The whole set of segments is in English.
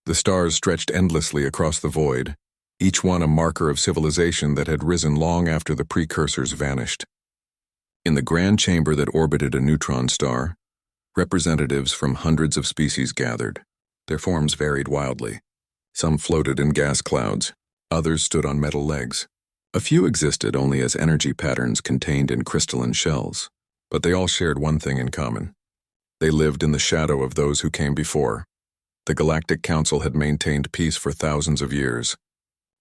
The stars stretched endlessly across the void, each one a marker of civilization that had risen long after the precursors vanished. In the grand chamber that orbited a neutron star, representatives from hundreds of species gathered. Their forms varied wildly. Some floated in gas clouds, others stood on metal legs. A few existed only as energy patterns contained in crystalline shells, but they all shared one thing in common. They lived in the shadow of those who came before. The Galactic Council had maintained peace for thousands of years.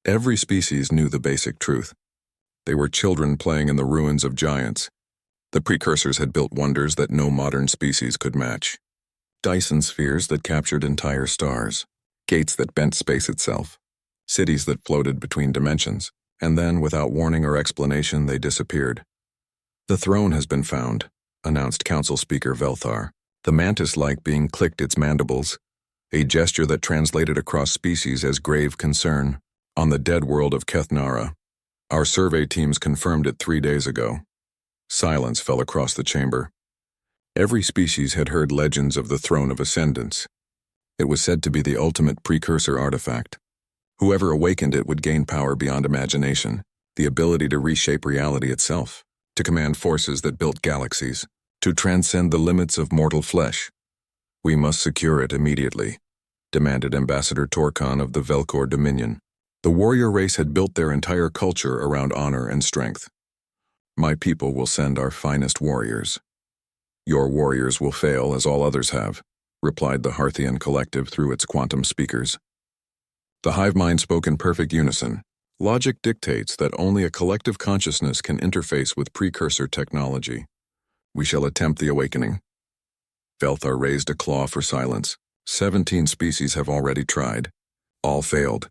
Every species knew the basic truth. They were children playing in the ruins of giants. The precursors had built wonders that no modern species could match. Dyson spheres that captured entire stars, gates that bent space itself, cities that floated between dimensions, and then, without warning or explanation, they disappeared. "The throne has been found," announced Council Speaker Velthar, the mantis-like being clicked its mandibles, a gesture that translated across species as grave concern, on the dead world of Kethnara. "Our survey teams confirmed it 3 days ago." Silence fell across the chamber. Every species had heard legends of the Throne of Ascendance. It was said to be the ultimate precursor artifact. Whoever awakened it would gain power beyond imagination, the ability to reshape reality itself, to command forces that built galaxies, to transcend the limits of mortal flesh. "We must secure it immediately," demanded Ambassador Torkhan of the Velkor Dominion. The warrior race had built their entire culture around honor and strength. "My people will send our finest warriors." "Your warriors will fail as all others have," replied the Harthian collective through its quantum speakers. The hive mind spoke in perfect unison. Logic dictates that only a collective consciousness can interface with precursor technology. "We shall attempt the awakening." Velthar raised a claw for silence. 17 species have already tried. All failed.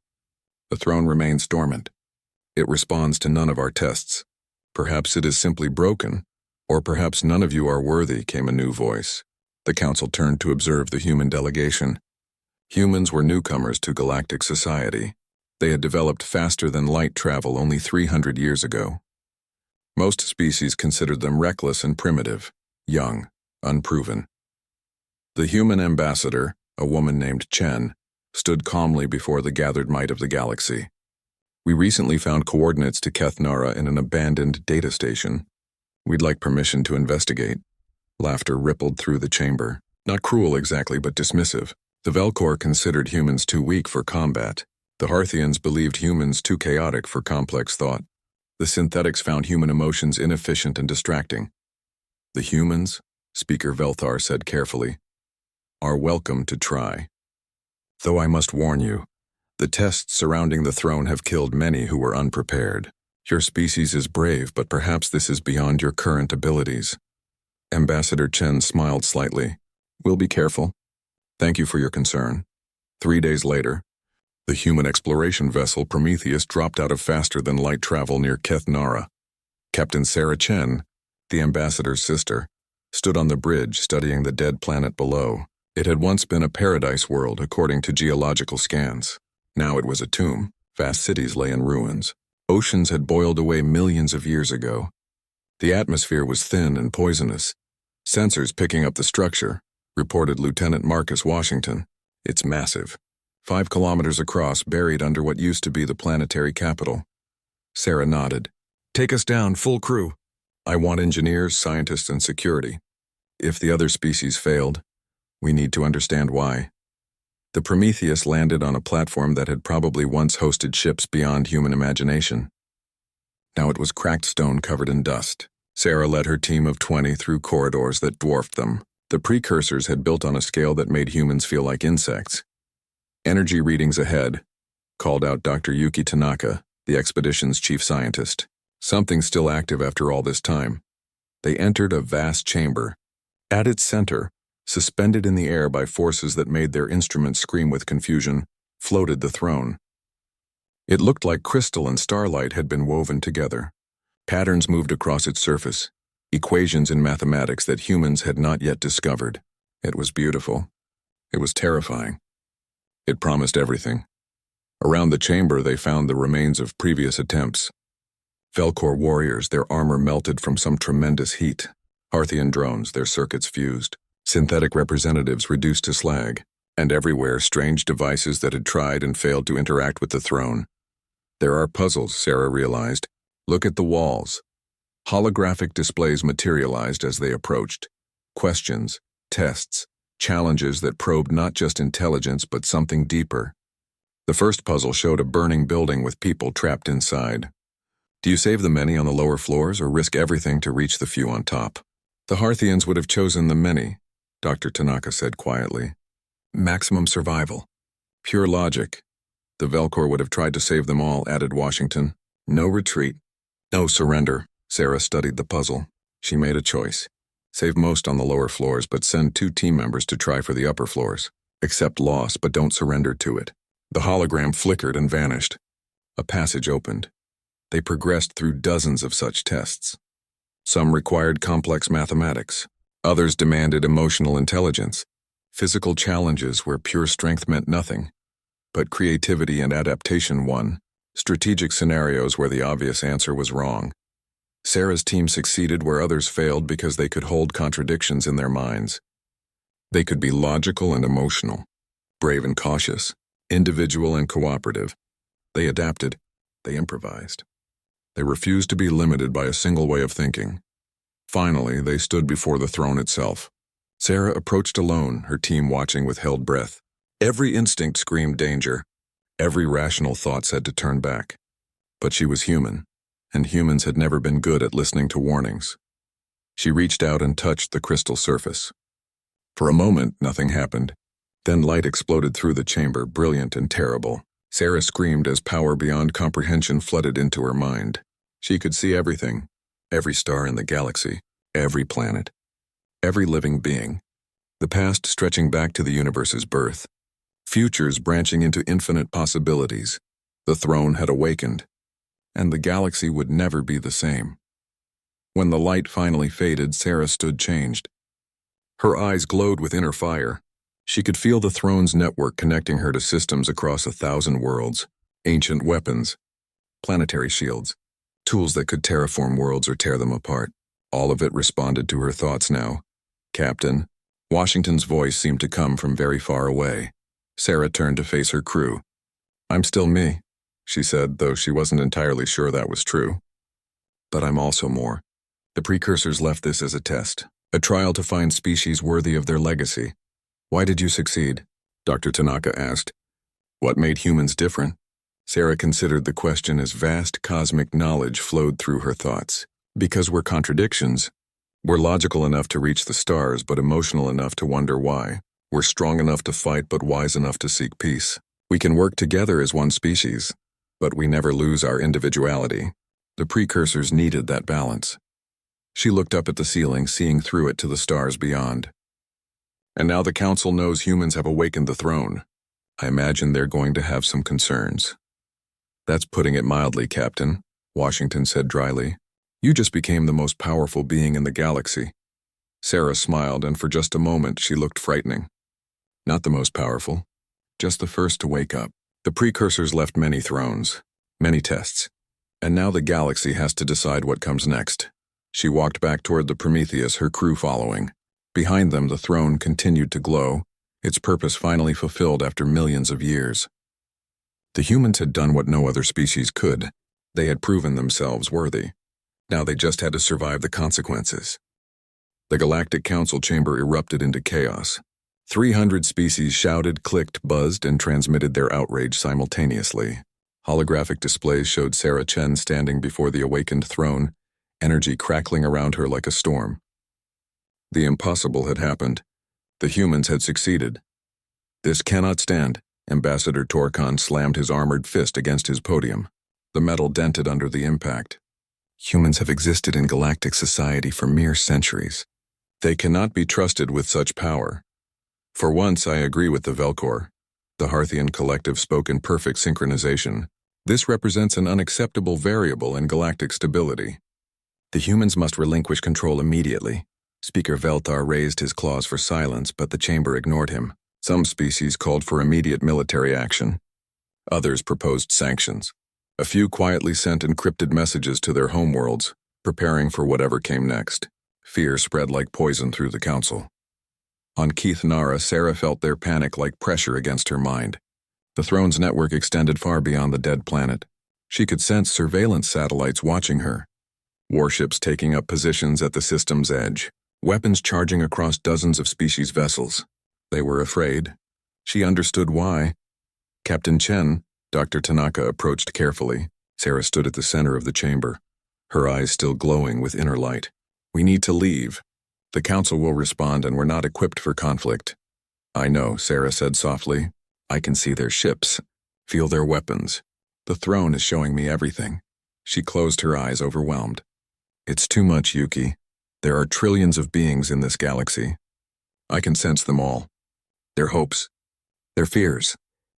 The throne remains dormant. It responds to none of our tests. "Perhaps it is simply broken, or perhaps none of you are worthy," came a new voice. The council turned to observe the human delegation. Humans were newcomers to galactic society. They had developed faster than light travel only 300 years ago. Most species considered them reckless and primitive, young, unproven. The human ambassador, a woman named Chen, stood calmly before the gathered might of the galaxy. "We recently found coordinates to Kethnara in an abandoned data station. We'd like permission to investigate." Laughter rippled through the chamber. Not cruel exactly, but dismissive. The Velkor considered humans too weak for combat. The Harthians believed humans too chaotic for complex thought. The synthetics found human emotions inefficient and distracting. "The humans," Speaker Velthar said carefully, "are welcome to try. Though I must warn you, the tests surrounding the throne have killed many who were unprepared. Your species is brave, but perhaps this is beyond your current abilities." Ambassador Chen smiled slightly. "We'll be careful. Thank you for your concern." 3 days later, the human exploration vessel Prometheus dropped out of faster-than-light travel near Kethnara. Captain Sarah Chen, the ambassador's sister, stood on the bridge studying the dead planet below. It had once been a paradise world according to geological scans. Now it was a tomb. Vast cities lay in ruins. Oceans had boiled away millions of years ago. The atmosphere was thin and poisonous. "Sensors picking up the structure," reported Lieutenant Marcus Washington. "It's massive. 5 kilometers across, buried under what used to be the planetary capital." Sarah nodded. "Take us down, full crew. I want engineers, scientists, and security. If the other species failed, we need to understand why." The Prometheus landed on a platform that had probably once hosted ships beyond human imagination. Now it was cracked stone covered in dust. Sarah led her team of 20 through corridors that dwarfed them. The precursors had built on a scale that made humans feel like insects. "Energy readings ahead," called out Dr. Yuki Tanaka, the expedition's chief scientist. Something still active after all this time. They entered a vast chamber. At its center, suspended in the air by forces that made their instruments scream with confusion, floated the throne. It looked like crystal and starlight had been woven together. Patterns moved across its surface, equations in mathematics that humans had not yet discovered. It was beautiful. It was terrifying. It promised everything. Around the chamber they found the remains of previous attempts. Velkor warriors, their armor melted from some tremendous heat. Harthian drones, their circuits fused. Synthetic representatives reduced to slag. And everywhere, strange devices that had tried and failed to interact with the throne. There are puzzles, Sarah realized. Look at the walls. Holographic displays materialized as they approached. Questions, tests, challenges that probed not just intelligence but something deeper. The first puzzle showed a burning building with people trapped inside. Do you save the many on the lower floors or risk everything to reach the few on top? The Harthians would have chosen the many, Dr. Tanaka said quietly. Maximum survival. Pure logic. The Velcor would have tried to save them all, added Washington. No retreat. No surrender. Sarah studied the puzzle. She made a choice. Save most on the lower floors, but send 2 team members to try for the upper floors. Accept loss, but don't surrender to it. The hologram flickered and vanished. A passage opened. They progressed through dozens of such tests. Some required complex mathematics. Others demanded emotional intelligence. Physical challenges where pure strength meant nothing. But creativity and adaptation won. Strategic scenarios where the obvious answer was wrong. Sarah's team succeeded where others failed because they could hold contradictions in their minds. They could be logical and emotional, brave and cautious, individual and cooperative. They adapted. They improvised. They refused to be limited by a single way of thinking. Finally, they stood before the throne itself. Sarah approached alone, her team watching with held breath. Every instinct screamed danger. Every rational thought said to turn back. But she was human, and humans had never been good at listening to warnings. She reached out and touched the crystal surface. For a moment, nothing happened. Then light exploded through the chamber, brilliant and terrible. Sarah screamed as power beyond comprehension flooded into her mind. She could see everything, every star in the galaxy, every planet, every living being, the past stretching back to the universe's birth, futures branching into infinite possibilities. The throne had awakened, and the galaxy would never be the same. When the light finally faded, Sarah stood changed. Her eyes glowed with inner fire. She could feel the throne's network connecting her to systems across 1,000 worlds, ancient weapons, planetary shields, tools that could terraform worlds or tear them apart. All of it responded to her thoughts now. Captain. Washington's voice seemed to come from very far away. Sarah turned to face her crew. I'm still me, she said, though she wasn't entirely sure that was true. But I'm also more. The precursors left this as a test, a trial to find species worthy of their legacy. Why did you succeed? Dr. Tanaka asked. What made humans different? Sarah considered the question as vast cosmic knowledge flowed through her thoughts. Because we're contradictions. We're logical enough to reach the stars, but emotional enough to wonder why. We're strong enough to fight, but wise enough to seek peace. We can work together as one species, but we never lose our individuality. The precursors needed that balance. She looked up at the ceiling, seeing through it to the stars beyond. And now the Council knows humans have awakened the throne. I imagine they're going to have some concerns. That's putting it mildly, Captain, Washington said dryly. You just became the most powerful being in the galaxy. Sarah smiled, and for just a moment she looked frightening. Not the most powerful, just the first to wake up. The precursors left many thrones, many tests, and now the galaxy has to decide what comes next. She walked back toward the Prometheus, her crew following. Behind them, the throne continued to glow, its purpose finally fulfilled after millions of years. The humans had done what no other species could. They had proven themselves worthy. Now they just had to survive the consequences. The Galactic Council chamber erupted into chaos. 300 species shouted, clicked, buzzed, and transmitted their outrage simultaneously. Holographic displays showed Sarah Chen standing before the awakened throne, energy crackling around her like a storm. The impossible had happened. The humans had succeeded. This cannot stand. Ambassador Torkhan slammed his armored fist against his podium. The metal dented under the impact. Humans have existed in galactic society for mere centuries. They cannot be trusted with such power. For once, I agree with the Velcor. The Harthian collective spoke in perfect synchronization. This represents an unacceptable variable in galactic stability. The humans must relinquish control immediately. Speaker Velthar raised his claws for silence, but the chamber ignored him. Some species called for immediate military action. Others proposed sanctions. A few quietly sent encrypted messages to their homeworlds, preparing for whatever came next. Fear spread like poison through the council. On Kethnara, Sarah felt their panic like pressure against her mind. The Throne's network extended far beyond the dead planet. She could sense surveillance satellites watching her, warships taking up positions at the system's edge, weapons charging across dozens of species vessels. They were afraid. She understood why. Captain Chen, Dr. Tanaka approached carefully. Sarah stood at the center of the chamber, her eyes still glowing with inner light. "We need to leave. The Council will respond and we're not equipped for conflict." "I know," Sarah said softly. "I can see their ships, feel their weapons. The Throne is showing me everything." She closed her eyes, overwhelmed. "It's too much, Yuki. There are trillions of beings in this galaxy. I can sense them all. Their hopes, their fears,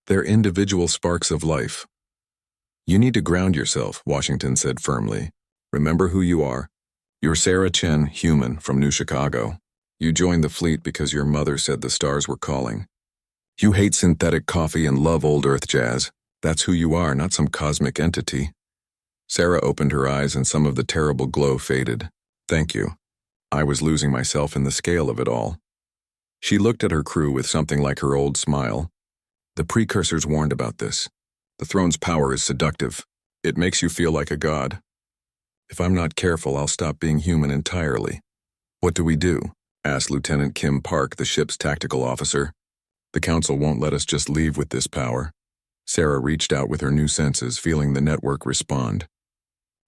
their individual sparks of life." "You need to ground yourself," Washington said firmly. "Remember who you are. You're Sarah Chen, human, from New Chicago. You joined the fleet because your mother said the stars were calling. You hate synthetic coffee and love old Earth jazz. That's who you are, not some cosmic entity." Sarah opened her eyes and some of the terrible glow faded. "Thank you. I was losing myself in the scale of it all." She looked at her crew with something like her old smile. "The precursors warned about this. The Throne's power is seductive. It makes you feel like a god. If I'm not careful, I'll stop being human entirely." "What do we do?" asked Lieutenant Kim Park, the ship's tactical officer. "The Council won't let us just leave with this power." Sarah reached out with her new senses, feeling the network respond.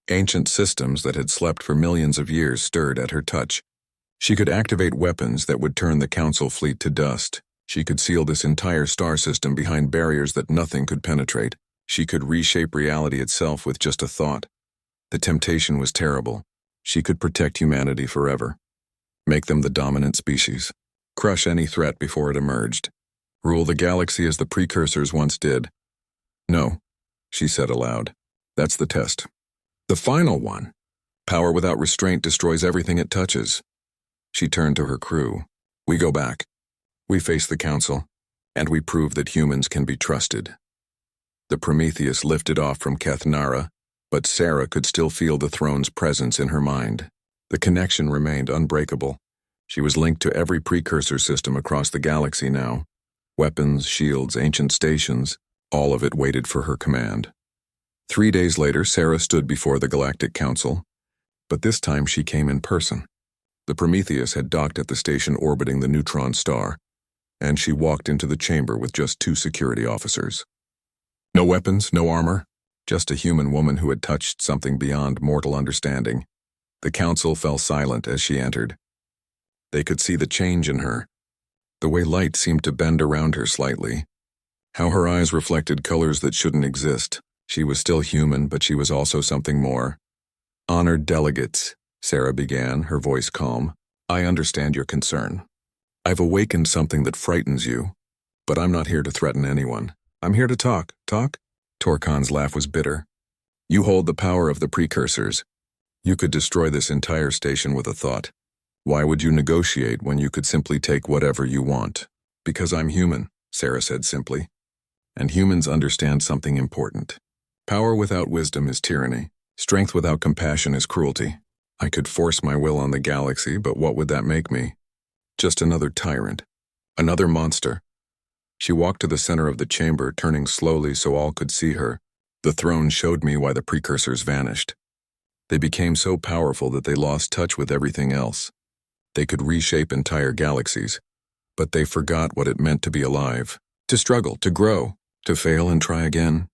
Ancient systems that had slept for millions of years stirred at her touch. She could activate weapons that would turn the Council fleet to dust. She could seal this entire star system behind barriers that nothing could penetrate. She could reshape reality itself with just a thought. The temptation was terrible. She could protect humanity forever. Make them the dominant species. Crush any threat before it emerged. Rule the galaxy as the precursors once did. "No," she said aloud. "That's the test. The final one. Power without restraint destroys everything it touches." She turned to her crew. "We go back. We face the Council, and we prove that humans can be trusted." The Prometheus lifted off from Kethnara, but Sarah could still feel the Throne's presence in her mind. The connection remained unbreakable. She was linked to every precursor system across the galaxy now. Weapons, shields, ancient stations, all of it waited for her command. 3 days later, Sarah stood before the Galactic Council, but this time she came in person. The Prometheus had docked at the station orbiting the neutron star, and she walked into the chamber with just 2 security officers. No weapons, no armor, just a human woman who had touched something beyond mortal understanding. The Council fell silent as she entered. They could see the change in her, the way light seemed to bend around her slightly, how her eyes reflected colors that shouldn't exist. She was still human, but she was also something more. "Honored delegates," Sarah began, her voice calm. "I understand your concern. I've awakened something that frightens you, but I'm not here to threaten anyone. I'm here to talk." "Talk?" Torkan's laugh was bitter. "You hold the power of the precursors. You could destroy this entire station with a thought. Why would you negotiate when you could simply take whatever you want?" "Because I'm human," Sarah said simply. "And humans understand something important. Power without wisdom is tyranny. Strength without compassion is cruelty. I could force my will on the galaxy, but what would that make me? Just another tyrant. Another monster." She walked to the center of the chamber, turning slowly so all could see her. "The Throne showed me why the precursors vanished. They became so powerful that they lost touch with everything else. They could reshape entire galaxies, but they forgot what it meant to be alive, to struggle, to grow, to fail and try again."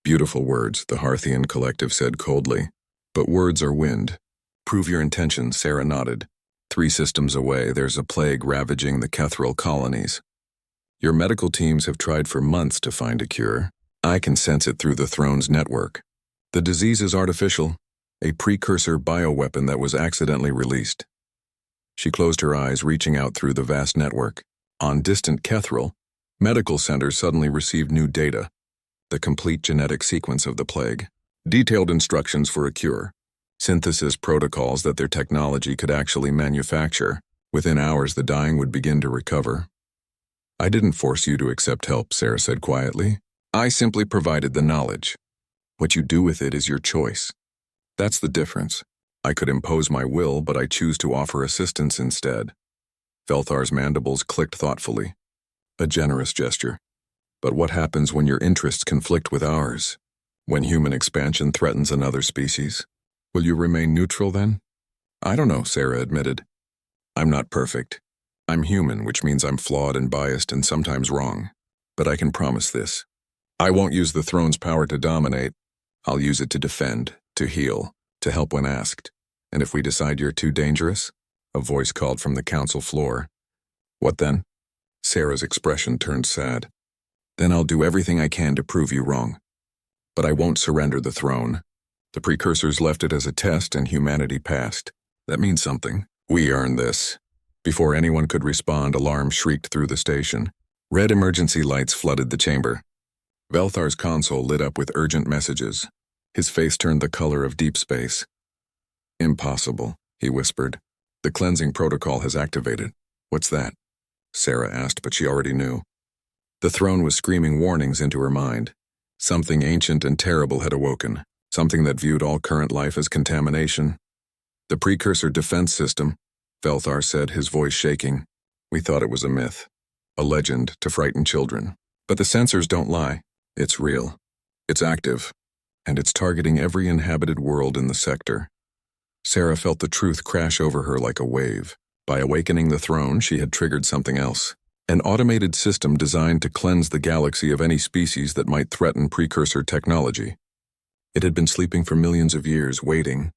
"Beautiful words," the Harthian collective said coldly. "But words are wind." "Prove your intentions," Sarah nodded. 3 systems away, there's a plague ravaging the Kethril colonies. Your medical teams have tried for months to find a cure. I can sense it through the Throne's network. The disease is artificial, a precursor bioweapon that was accidentally released. She closed her eyes, reaching out through the vast network. On distant Kethril, medical centers suddenly received new data, the complete genetic sequence of the plague, detailed instructions for a cure, synthesis protocols that their technology could actually manufacture. Within hours, the dying would begin to recover. "I didn't force you to accept help," Sarah said quietly. "I simply provided the knowledge. What you do with it is your choice. That's the difference. I could impose my will, but I choose to offer assistance instead." Velthar's mandibles clicked thoughtfully. A generous gesture. But what happens when your interests conflict with ours? When human expansion threatens another species? Will you remain neutral then? I don't know, Sarah admitted. I'm not perfect. I'm human, which means I'm flawed and biased and sometimes wrong. But I can promise this. I won't use the throne's power to dominate. I'll use it to defend, to heal, to help when asked. And if we decide you're too dangerous? A voice called from the council floor. What then? Sarah's expression turned sad. Then I'll do everything I can to prove you wrong. But I won't surrender the throne. The precursors left it as a test and humanity passed. That means something. We earned this. Before anyone could respond, alarms shrieked through the station. Red emergency lights flooded the chamber. Velthar's console lit up with urgent messages. His face turned the color of deep space. Impossible, he whispered. The cleansing protocol has activated. What's that? Sarah asked, but she already knew. The throne was screaming warnings into her mind. Something ancient and terrible had awoken, something that viewed all current life as contamination. The precursor defense system, Velthar said, his voice shaking. We thought it was a myth, a legend to frighten children. But the sensors don't lie. It's real. It's active. And it's targeting every inhabited world in the sector. Sarah felt the truth crash over her like a wave. By awakening the throne, she had triggered something else. An automated system designed to cleanse the galaxy of any species that might threaten precursor technology. It had been sleeping for millions of years, waiting.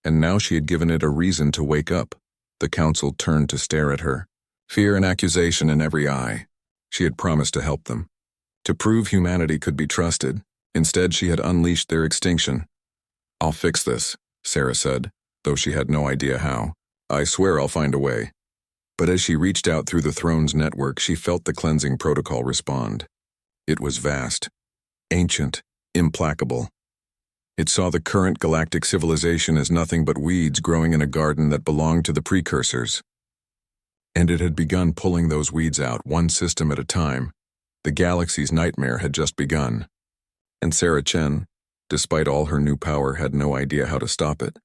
And now she had given it a reason to wake up. The council turned to stare at her. Fear and accusation in every eye. She had promised to help them. To prove humanity could be trusted. Instead, she had unleashed their extinction. I'll fix this, Sarah said, though she had no idea how. I swear I'll find a way. But as she reached out through the throne's network, she felt the cleansing protocol respond. It was vast, ancient, implacable. It saw the current galactic civilization as nothing but weeds growing in a garden that belonged to the precursors. And it had begun pulling those weeds out, one system at a time. The galaxy's nightmare had just begun. And Sarah Chen, despite all her new power, had no idea how to stop it.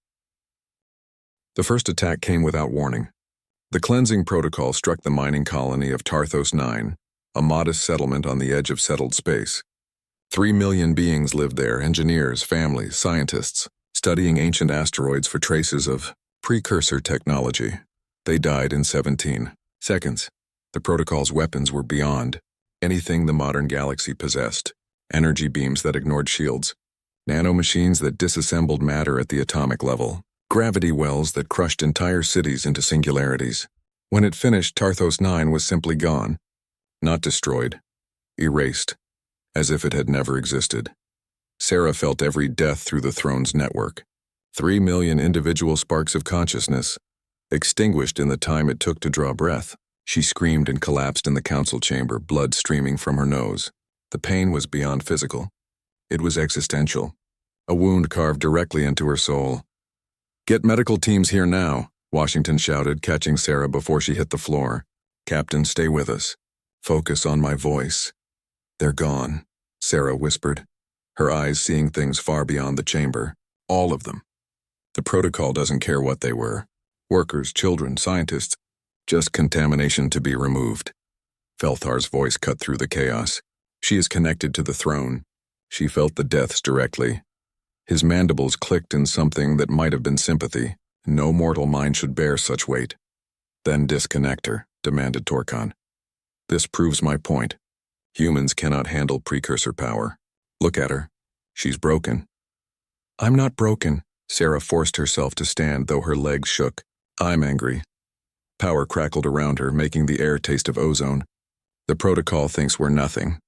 The first attack came without warning. The cleansing protocol struck the mining colony of Tarthos 9, a modest settlement on the edge of settled space. 3 million beings lived there, engineers, families, scientists, studying ancient asteroids for traces of precursor technology. They died in 17 seconds. The protocol's weapons were beyond anything the modern galaxy possessed. Energy beams that ignored shields, nanomachines that disassembled matter at the atomic level, gravity wells that crushed entire cities into singularities. When it finished, Tarthos 9 was simply gone. Not destroyed. Erased. As if it had never existed. Sarah felt every death through the throne's network. 3 million individual sparks of consciousness, extinguished in the time it took to draw breath. She screamed and collapsed in the council chamber, blood streaming from her nose. The pain was beyond physical. It was existential. A wound carved directly into her soul. Get medical teams here now, Washington shouted, catching Sarah before she hit the floor. Captain, stay with us. Focus on my voice. They're gone, Sarah whispered, her eyes seeing things far beyond the chamber. All of them. The protocol doesn't care what they were. Workers, children, scientists. Just contamination to be removed. Velthar's voice cut through the chaos. She is connected to the throne. She felt the deaths directly. His mandibles clicked in something that might have been sympathy. No mortal mind should bear such weight. Then disconnect her, demanded Torkan. This proves my point. Humans cannot handle precursor power. Look at her. She's broken. I'm not broken. Sarah forced herself to stand, though her legs shook. I'm angry. Power crackled around her, making the air taste of ozone. The protocol thinks we're nothing.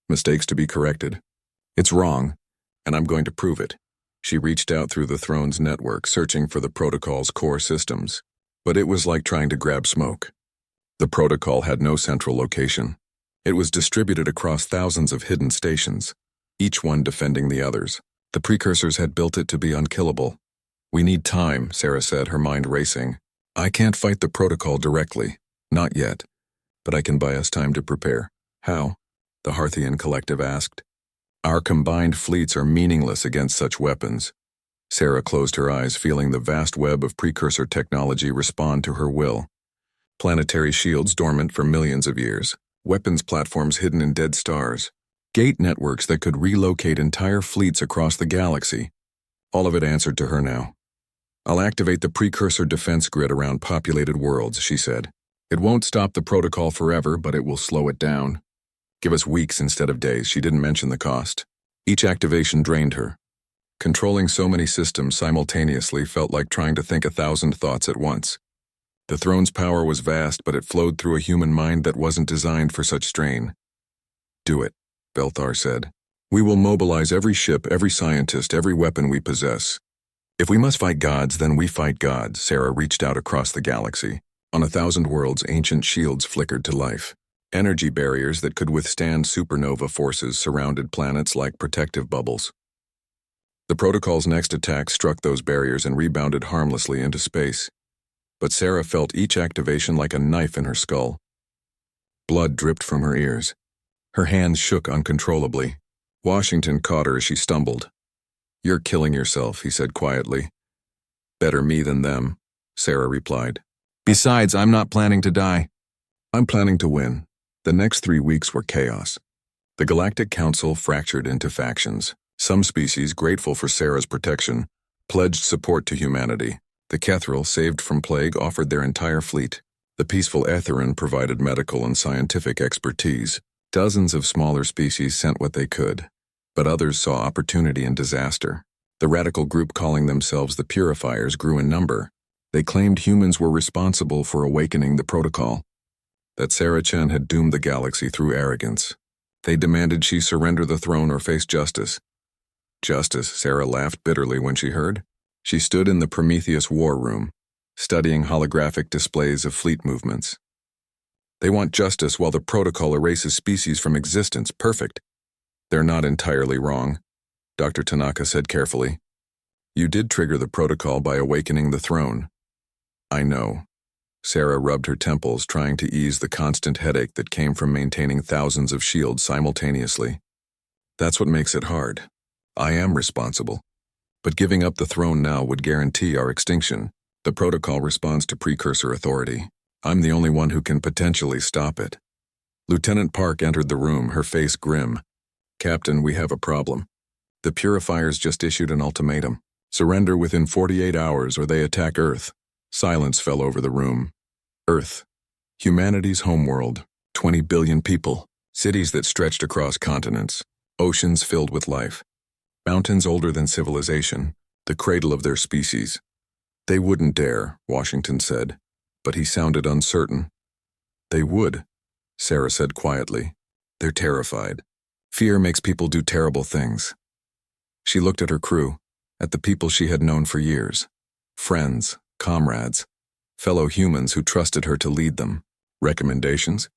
Mistakes to be corrected. It's wrong, and I'm going to prove it. She reached out through the throne's network, searching for the protocol's core systems. But it was like trying to grab smoke. The protocol had no central location. It was distributed across thousands of hidden stations, each one defending the others. The precursors had built it to be unkillable. We need time, Sarah said, her mind racing. I can't fight the protocol directly. Not yet. But I can buy us time to prepare. How? The Harthian collective asked. Our combined fleets are meaningless against such weapons. Sarah closed her eyes, feeling the vast web of precursor technology respond to her will. Planetary shields dormant for millions of years, weapons platforms hidden in dead stars, gate networks that could relocate entire fleets across the galaxy. All of it answered to her now. "I'll activate the precursor defense grid around populated worlds," she said. "It won't stop the protocol forever, but it will slow it down. Give us weeks instead of days." She didn't mention the cost. Each activation drained her. Controlling so many systems simultaneously felt like trying to think 1,000 thoughts at once. The throne's power was vast, but it flowed through a human mind that wasn't designed for such strain. "Do it," Belthar said. "We will mobilize every ship, every scientist, every weapon we possess. If we must fight gods, then we fight gods." Sarah reached out across the galaxy. On 1,000 worlds, ancient shields flickered to life. Energy barriers that could withstand supernova forces surrounded planets like protective bubbles. The protocol's next attack struck those barriers and rebounded harmlessly into space. But Sarah felt each activation like a knife in her skull. Blood dripped from her ears. Her hands shook uncontrollably. Washington caught her as she stumbled. "You're killing yourself," he said quietly. "Better me than them," Sarah replied. "Besides, I'm not planning to die. I'm planning to win." The next 3 weeks were chaos. The Galactic Council fractured into factions. Some species, grateful for Sarah's protection, pledged support to humanity. The Kethnara, saved from plague, offered their entire fleet. The peaceful Etherin provided medical and scientific expertise. Dozens of smaller species sent what they could, but others saw opportunity in disaster. The radical group calling themselves the Purifiers grew in number. They claimed humans were responsible for awakening the protocol, that Sarah Chen had doomed the galaxy through arrogance. They demanded she surrender the throne or face justice. Justice, Sarah laughed bitterly when she heard. She stood in the Prometheus war room, studying holographic displays of fleet movements. "They want justice while the protocol erases species from existence. Perfect." "They're not entirely wrong," Dr. Tanaka said carefully. "You did trigger the protocol by awakening the throne." "I know." Sarah rubbed her temples, trying to ease the constant headache that came from maintaining thousands of shields simultaneously. "That's what makes it hard. I am responsible. But giving up the throne now would guarantee our extinction. The protocol responds to precursor authority. I'm the only one who can potentially stop it." Lieutenant Park entered the room, her face grim. "Captain, we have a problem. The Purifiers just issued an ultimatum. Surrender within 48 hours or they attack Earth." Silence fell over the room. Earth, humanity's homeworld, 20 billion people, cities that stretched across continents, oceans filled with life, mountains older than civilization, the cradle of their species. "They wouldn't dare," Washington said, but he sounded uncertain. "They would," Sarah said quietly. "They're terrified. Fear makes people do terrible things." She looked at her crew, at the people she had known for years. Friends, comrades, fellow humans who trusted her to lead them. "Recommendations?"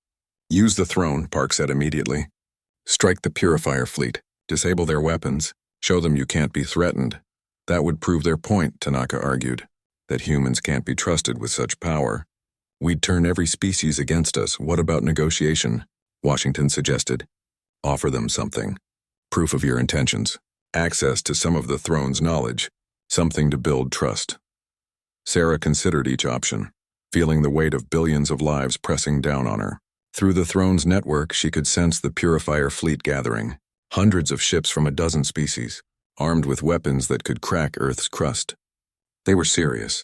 "Use the throne," Park said immediately. "Strike the Purifier fleet, disable their weapons, show them you can't be threatened." "That would prove their point," Tanaka argued, "that humans can't be trusted with such power. We'd turn every species against us. What about negotiation?" Washington suggested. "Offer them something. Proof of your intentions. Access to some of the throne's knowledge. Something to build trust." Sarah considered each option, feeling the weight of billions of lives pressing down on her. Through the throne's network, she could sense the Purifier fleet gathering. Hundreds of ships from a dozen species, armed with weapons that could crack Earth's crust. They were serious.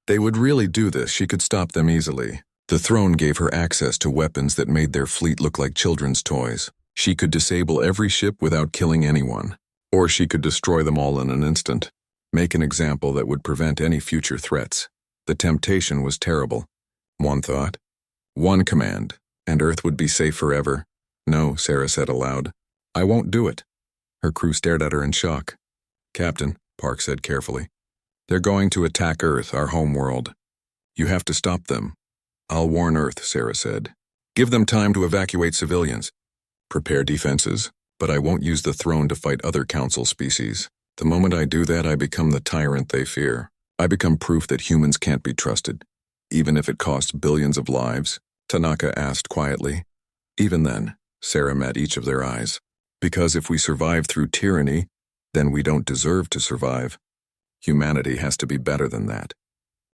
They would really do this. She could stop them easily. The throne gave her access to weapons that made their fleet look like children's toys. She could disable every ship without killing anyone. Or she could destroy them all in an instant. Make an example that would prevent any future threats. The temptation was terrible. One thought, one command, and Earth would be safe forever. "No," Sarah said aloud. "I won't do it." Her crew stared at her in shock. "Captain," Park said carefully, "they're going to attack Earth, our home world. You have to stop them." "I'll warn Earth," Sarah said. "Give them time to evacuate civilians. Prepare defenses, but I won't use the throne to fight other Council species. The moment I do that, I become the tyrant they fear. I become proof that humans can't be trusted, even if it costs billions of lives." Tanaka asked quietly. "Even then," Sarah met each of their eyes. "Because if we survive through tyranny, then we don't deserve to survive. Humanity has to be better than that.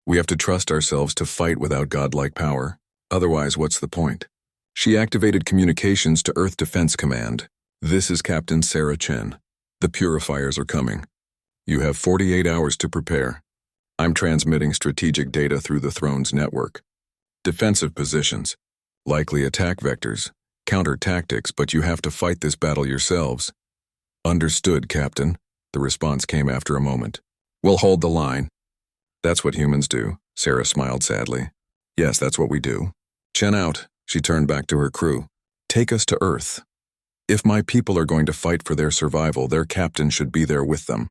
We have to trust ourselves to fight without godlike power. Otherwise, what's the point? She activated communications to Earth Defense Command. This is Captain Sarah Chen. The Purifiers are coming. You have 48 hours to prepare. I'm transmitting strategic data through the Throne's network. Defensive positions, likely attack vectors, counter tactics, but you have to fight this battle yourselves. Understood, Captain, the response came after a moment. We'll hold the line. That's what humans do, Sarah smiled sadly. Yes, that's what we do. Chen out, she turned back to her crew. Take us to Earth. If my people are going to fight for their survival, their captain should be there with them.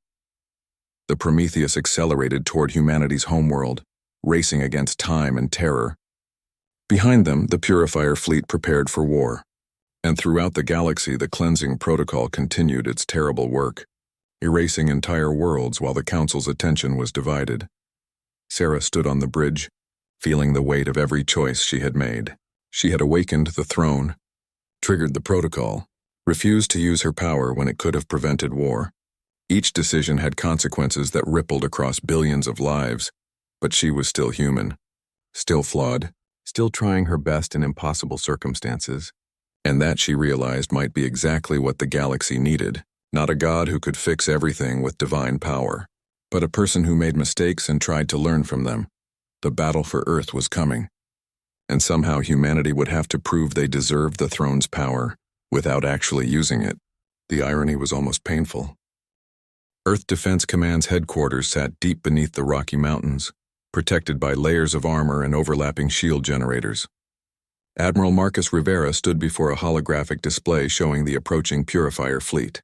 The Prometheus accelerated toward humanity's homeworld, racing against time and terror. Behind them, the Purifier fleet prepared for war. And throughout the galaxy, the cleansing protocol continued its terrible work, erasing entire worlds while the Council's attention was divided. Sarah stood on the bridge, feeling the weight of every choice she had made. She had awakened the throne, triggered the protocol, refused to use her power when it could have prevented war. Each decision had consequences that rippled across billions of lives, but she was still human, still flawed, still trying her best in impossible circumstances. And that, she realized, might be exactly what the galaxy needed. Not a god who could fix everything with divine power, but a person who made mistakes and tried to learn from them. The battle for Earth was coming, and somehow humanity would have to prove they deserved the throne's power without actually using it. The irony was almost painful. Earth Defense Command's headquarters sat deep beneath the Rocky Mountains, protected by layers of armor and overlapping shield generators. Admiral Marcus Rivera stood before a holographic display showing the approaching Purifier fleet.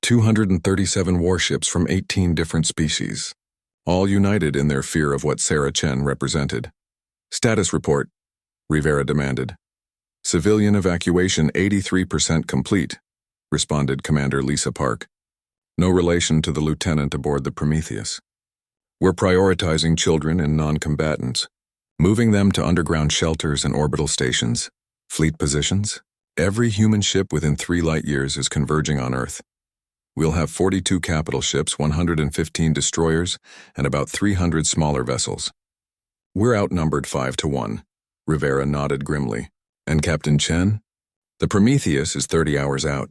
237 warships from 18 different species, all united in their fear of what Sarah Chen represented. Status report, Rivera demanded. Civilian evacuation 83% complete, responded Commander Lisa Park. No relation to the lieutenant aboard the Prometheus. We're prioritizing children and non-combatants, moving them to underground shelters and orbital stations. Fleet positions? Every human ship within 3 light years is converging on Earth. We'll have 42 capital ships, 115 destroyers, and about 300 smaller vessels. We're outnumbered 5-1, Rivera nodded grimly. And Captain Chen? The Prometheus is 30 hours out.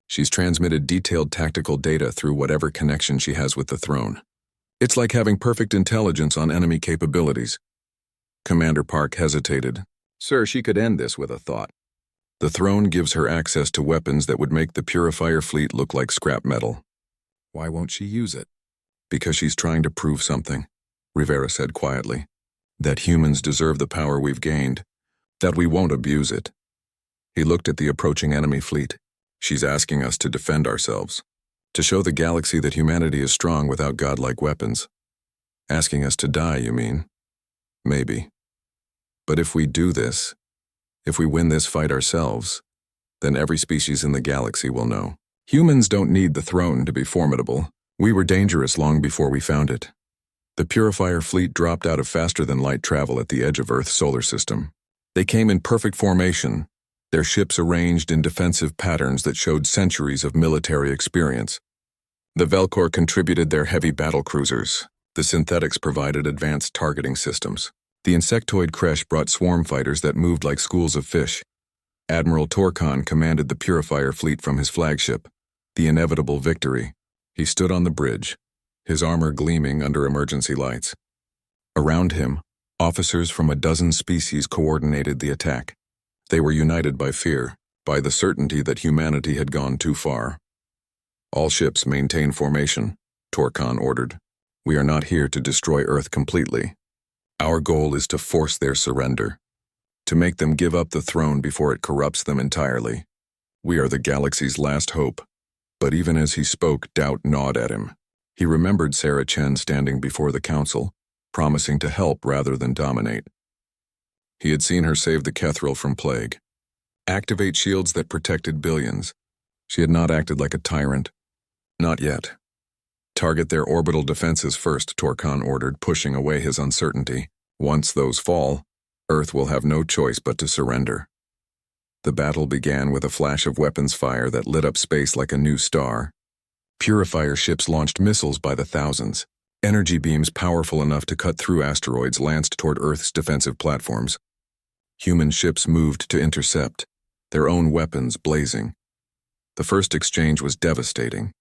She's transmitted detailed tactical data through whatever connection she has with the throne. It's like having perfect intelligence on enemy capabilities. Commander Park hesitated. Sir, she could end this with a thought. The throne gives her access to weapons that would make the Purifier fleet look like scrap metal. Why won't she use it? Because she's trying to prove something, Rivera said quietly. That humans deserve the power we've gained. That we won't abuse it. He looked at the approaching enemy fleet. She's asking us to defend ourselves. To show the galaxy that humanity is strong without godlike weapons. Asking us to die, you mean? Maybe. But if we do this, if we win this fight ourselves, then every species in the galaxy will know. Humans don't need the throne to be formidable. We were dangerous long before we found it. The Purifier fleet dropped out of faster-than-light travel at the edge of Earth's solar system. They came in perfect formation, their ships arranged in defensive patterns that showed centuries of military experience. The Velcor contributed their heavy battle cruisers. The synthetics provided advanced targeting systems. The insectoid Kresh brought swarm fighters that moved like schools of fish. Admiral Torkan commanded the Purifier fleet from his flagship, the inevitable Victory. He stood on the bridge, his armor gleaming under emergency lights. Around him, officers from a dozen species coordinated the attack. They were united by fear, by the certainty that humanity had gone too far. All ships maintain formation, Torkan ordered. We are not here to destroy Earth completely. Our goal is to force their surrender, to make them give up the throne before it corrupts them entirely. We are the galaxy's last hope. But even as he spoke, doubt gnawed at him. He remembered Sarah Chen standing before the Council, promising to help rather than dominate. He had seen her save the Kethril from plague, activate shields that protected billions. She had not acted like a tyrant. Not yet. Target their orbital defenses first, Torkan ordered, pushing away his uncertainty. Once those fall, Earth will have no choice but to surrender. The battle began with a flash of weapons fire that lit up space like a new star. Purifier ships launched missiles by the thousands. Energy beams powerful enough to cut through asteroids lanced toward Earth's defensive platforms. Human ships moved to intercept, their own weapons blazing. The first exchange was devastating.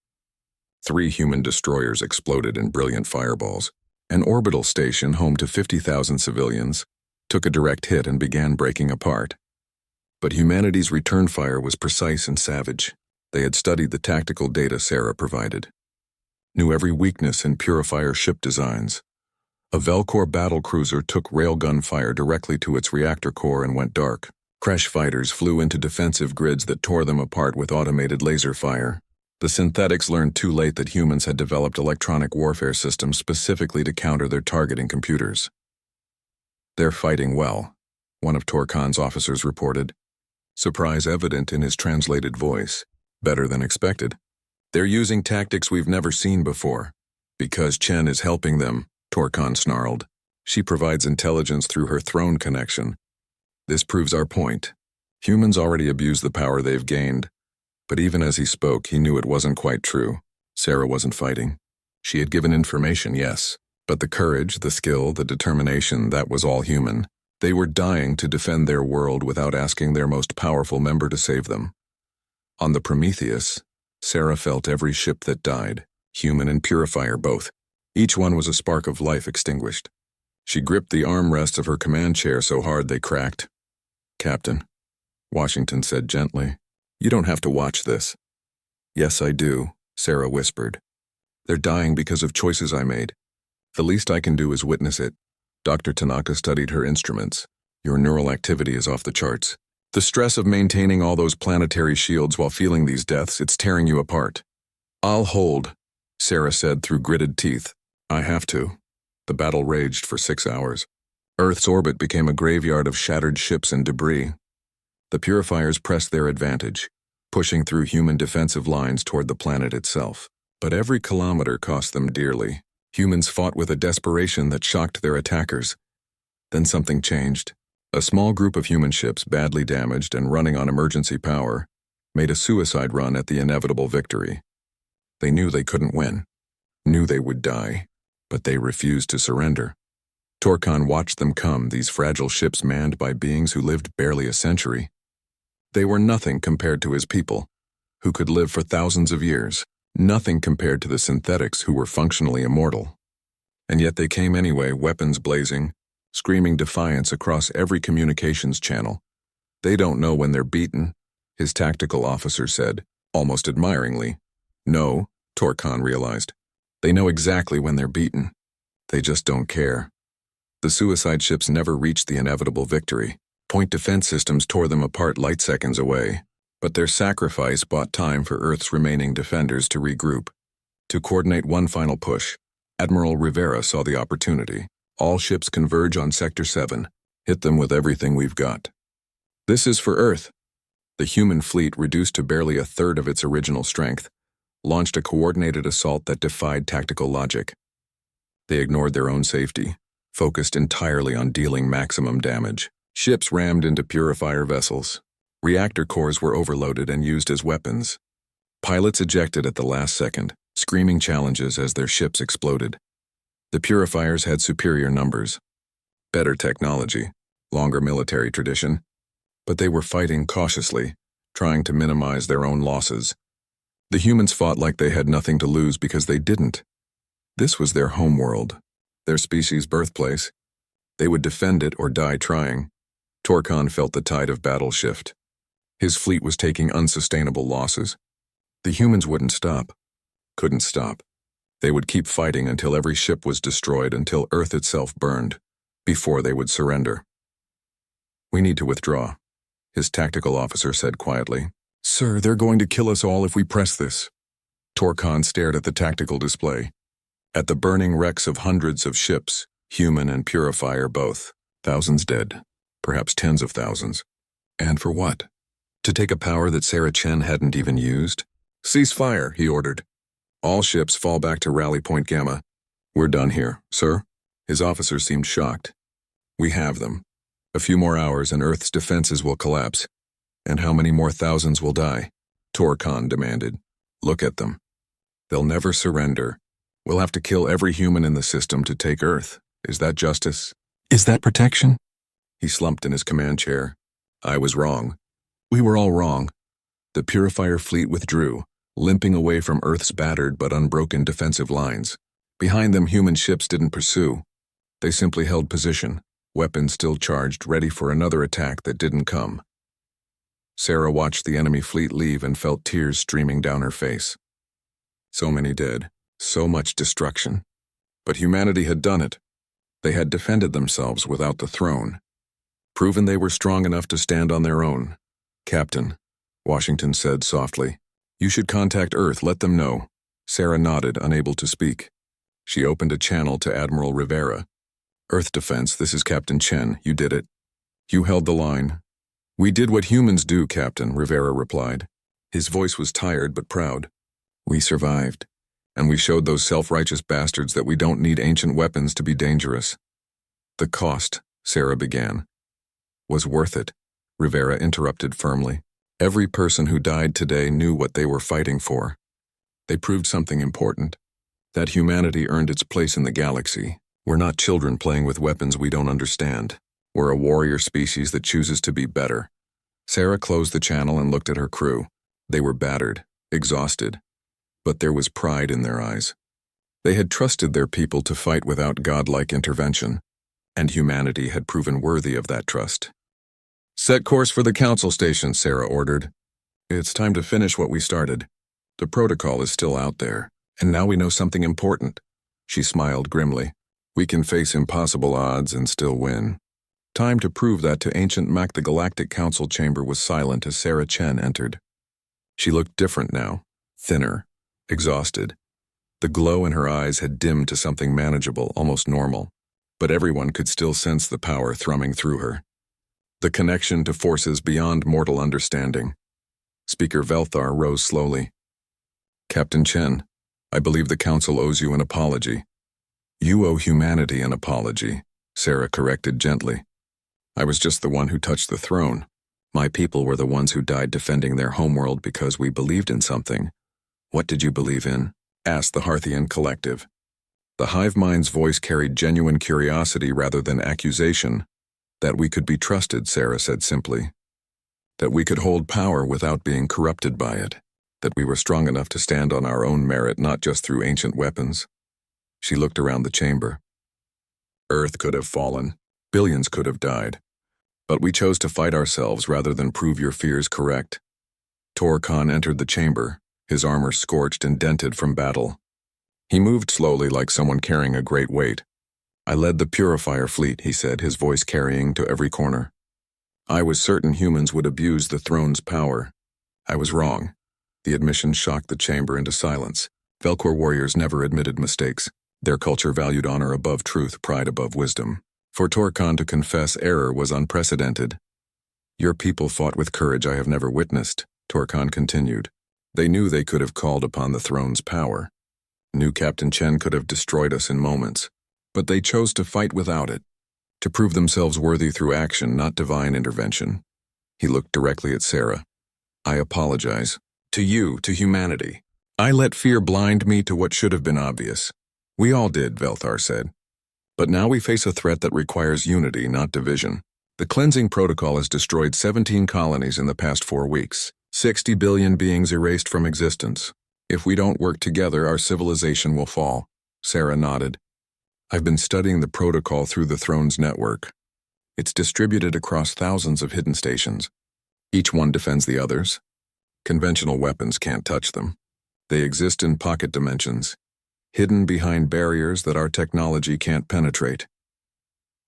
3 human destroyers exploded in brilliant fireballs. An orbital station home to 50,000 civilians took a direct hit and began breaking apart. But humanity's return fire was precise and savage. They had studied the tactical data Sarah provided, knew every weakness in Purifier ship designs. A Velcor battlecruiser took railgun fire directly to its reactor core and went dark. Crash fighters flew into defensive grids that tore them apart with automated laser fire. The synthetics learned too late that humans had developed electronic warfare systems specifically to counter their targeting computers. "They're fighting well," one of Torkan's officers reported, surprise evident in his translated voice. "Better than expected. They're using tactics we've never seen before." "Because Chen is helping them," Torkan snarled. "She provides intelligence through her throne connection. This proves our point. Humans already abuse the power they've gained." But even as he spoke, he knew it wasn't quite true. Sarah wasn't fighting. She had given information, yes, but the courage, the skill, the determination, that was all human. They were dying to defend their world without asking their most powerful member to save them. On the Prometheus, Sarah felt every ship that died, human and Purifier both. Each one was a spark of life extinguished. She gripped the armrests of her command chair so hard they cracked. "Captain," Washington said gently, "you don't have to watch this." "Yes, I do," Sarah whispered. "They're dying because of choices I made. The least I can do is witness it." Dr. Tanaka studied her instruments. "Your neural activity is off the charts. The stress of maintaining all those planetary shields while feeling these deaths, it's tearing you apart." "I'll hold," Sarah said through gritted teeth. "I have to." The battle raged for 6 hours. Earth's orbit became a graveyard of shattered ships and debris. The Purifiers pressed their advantage, pushing through human defensive lines toward the planet itself. But every kilometer cost them dearly. Humans fought with a desperation that shocked their attackers. Then something changed. A small group of human ships, badly damaged and running on emergency power, made a suicide run at the inevitable victory. They knew they couldn't win, knew they would die, but they refused to surrender. Torkan watched them come, these fragile ships manned by beings who lived barely a century. They were nothing compared to his people, who could live for thousands of years, nothing compared to the synthetics who were functionally immortal. And yet they came anyway, weapons blazing, screaming defiance across every communications channel. "They don't know when they're beaten," his tactical officer said, almost admiringly. "No," Torkan realized. "They know exactly when they're beaten. They just don't care." The suicide ships never reached the inevitable victory. Point defense systems tore them apart light seconds away, but their sacrifice bought time for Earth's remaining defenders to regroup. To coordinate one final push, Admiral Rivera saw the opportunity. "All ships converge on Sector 7. Hit them with everything we've got." "This is for Earth." The human fleet, reduced to barely a third of its original strength, launched a coordinated assault that defied tactical logic. They ignored their own safety, focused entirely on dealing maximum damage. Ships rammed into Purifier vessels. Reactor cores were overloaded and used as weapons. Pilots ejected at the last second, screaming challenges as their ships exploded. The Purifiers had superior numbers, better technology, longer military tradition, but they were fighting cautiously, trying to minimize their own losses. The humans fought like they had nothing to lose because they didn't. This was their homeworld, their species' birthplace. They would defend it or die trying. Torkan felt the tide of battle shift. His fleet was taking unsustainable losses. The humans wouldn't stop. Couldn't stop. They would keep fighting until every ship was destroyed, until Earth itself burned, before they would surrender. "We need to withdraw," his tactical officer said quietly. "Sir, they're going to kill us all if we press this." Torkan stared at the tactical display, at the burning wrecks of hundreds of ships, human and Purifier both. Thousands dead, perhaps tens of thousands. And for what? To take a power that Sarah Chen hadn't even used? "Cease fire," he ordered. "All ships fall back to Rally Point Gamma." "We're done here, sir." His officer seemed shocked. "We have them. A few more hours and Earth's defenses will collapse. And how many more thousands will die?" Torkan demanded. "Look at them. They'll never surrender. We'll have to kill every human in the system to take Earth. Is that justice? Is that protection?" He slumped in his command chair. I was wrong. We were all wrong. The Purifier fleet withdrew, limping away from Earth's battered but unbroken defensive lines. Behind them, human ships didn't pursue. They simply held position, weapons still charged, ready for another attack that didn't come. Sarah watched the enemy fleet leave and felt tears streaming down her face. So many dead, so much destruction. But humanity had done it. They had defended themselves without the throne, proven they were strong enough to stand on their own. Captain, Washington said softly, you should contact Earth, let them know. Sarah nodded, unable to speak. She opened a channel to Admiral Rivera. Earth Defense, this is Captain Chen, you did it. You held the line. We did what humans do, Captain, Rivera replied. His voice was tired but proud. We survived, and we showed those self-righteous bastards that we don't need ancient weapons to be dangerous. The cost, Sarah began, was worth it, Rivera interrupted firmly. Every person who died today knew what they were fighting for. They proved something important, that humanity earned its place in the galaxy. We're not children playing with weapons we don't understand. We're a warrior species that chooses to be better. Sarah closed the channel and looked at her crew. They were battered, exhausted, but there was pride in their eyes. They had trusted their people to fight without godlike intervention, and humanity had proven worthy of that trust. Set course for the Council station, Sarah ordered. It's time to finish what we started. The protocol is still out there, and now we know something important. She smiled grimly. We can face impossible odds and still win. Time to prove that to Ancient Mac. The Galactic Council chamber was silent as Sarah Chen entered. She looked different now, thinner, exhausted. The glow in her eyes had dimmed to something manageable, almost normal, but everyone could still sense the power thrumming through her. The connection to forces beyond mortal understanding. Speaker Velthar rose slowly. Captain Chen, I believe the Council owes you an apology. You owe humanity an apology, Sarah corrected gently. I was just the one who touched the throne. My people were the ones who died defending their homeworld because we believed in something. What did you believe in? Asked the Harthian collective. The hive mind's voice carried genuine curiosity rather than accusation. That we could be trusted, Sarah said simply. That we could hold power without being corrupted by it. That we were strong enough to stand on our own merit, not just through ancient weapons. She looked around the chamber. Earth could have fallen. Billions could have died. But we chose to fight ourselves rather than prove your fears correct. Torkan entered the chamber, his armor scorched and dented from battle. He moved slowly like someone carrying a great weight. I led the Purifier fleet, he said, his voice carrying to every corner. I was certain humans would abuse the throne's power. I was wrong. The admission shocked the chamber into silence. Velcor warriors never admitted mistakes. Their culture valued honor above truth, pride above wisdom. For Torkan to confess error was unprecedented. Your people fought with courage I have never witnessed, Torkan continued. They knew they could have called upon the throne's power. Knew Captain Chen could have destroyed us in moments. But they chose to fight without it, to prove themselves worthy through action, not divine intervention. He looked directly at Sarah. I apologize. To you, to humanity. I let fear blind me to what should have been obvious. We all did, Velthar said. But now we face a threat that requires unity, not division. The cleansing protocol has destroyed 17 colonies in the past 4 weeks. 60 billion beings erased from existence. If we don't work together, our civilization will fall. Sarah nodded. I've been studying the protocol through the throne's network. It's distributed across thousands of hidden stations. Each one defends the others. Conventional weapons can't touch them. They exist in pocket dimensions, hidden behind barriers that our technology can't penetrate.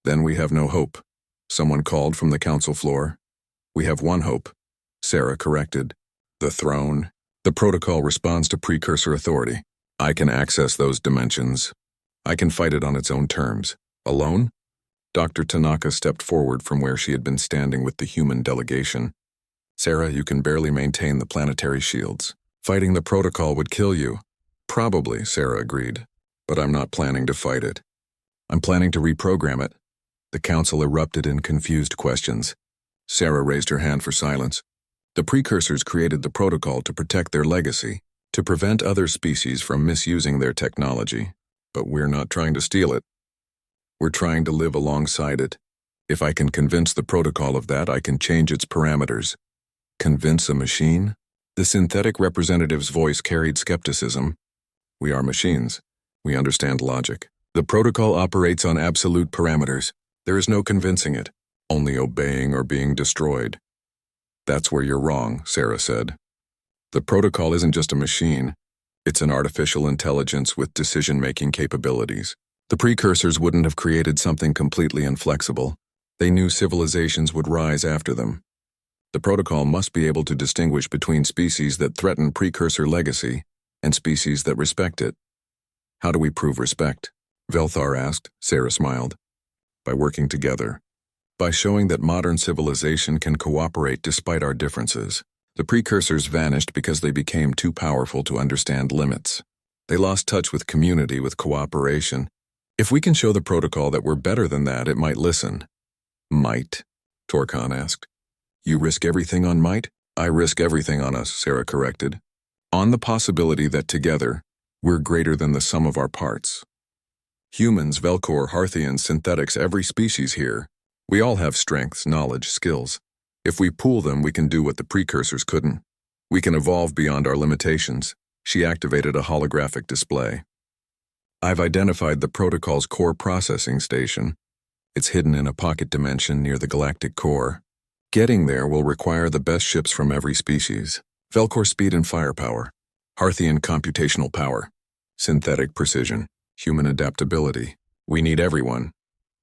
Then we have no hope. Someone called from the council floor. We have one hope, Sarah corrected. The throne. The protocol responds to precursor authority. I can access those dimensions. I can fight it on its own terms. Alone? Dr. Tanaka stepped forward from where she had been standing with the human delegation. Sarah, you can barely maintain the planetary shields. Fighting the protocol would kill you. Probably, Sarah agreed. But I'm not planning to fight it. I'm planning to reprogram it. The council erupted in confused questions. Sarah raised her hand for silence. The precursors created the protocol to protect their legacy, to prevent other species from misusing their technology. But we're not trying to steal it. We're trying to live alongside it. If I can convince the protocol of that, I can change its parameters. Convince a machine? The synthetic representative's voice carried skepticism. We are machines. We understand logic. The protocol operates on absolute parameters. There is no convincing it, only obeying or being destroyed. That's where you're wrong, Sarah said. The protocol isn't just a machine. It's an artificial intelligence with decision-making capabilities. The precursors wouldn't have created something completely inflexible. They knew civilizations would rise after them. The protocol must be able to distinguish between species that threaten precursor legacy and species that respect it. How do we prove respect? Velthar asked. Sarah smiled. By working together. By showing that modern civilization can cooperate despite our differences. The precursors vanished because they became too powerful to understand limits. They lost touch with community, with cooperation. If we can show the protocol that we're better than that, it might listen. Might? Torkhan asked. You risk everything on might? I risk everything on us, Sarah corrected. On the possibility that together, we're greater than the sum of our parts. Humans, Velcor, Harthians, synthetics, every species here. We all have strengths, knowledge, skills. If we pool them, we can do what the precursors couldn't. We can evolve beyond our limitations. She activated a holographic display. I've identified the protocol's core processing station. It's hidden in a pocket dimension near the galactic core. Getting there will require the best ships from every species. Velcor speed and firepower. Harthian computational power. Synthetic precision. Human adaptability. We need everyone.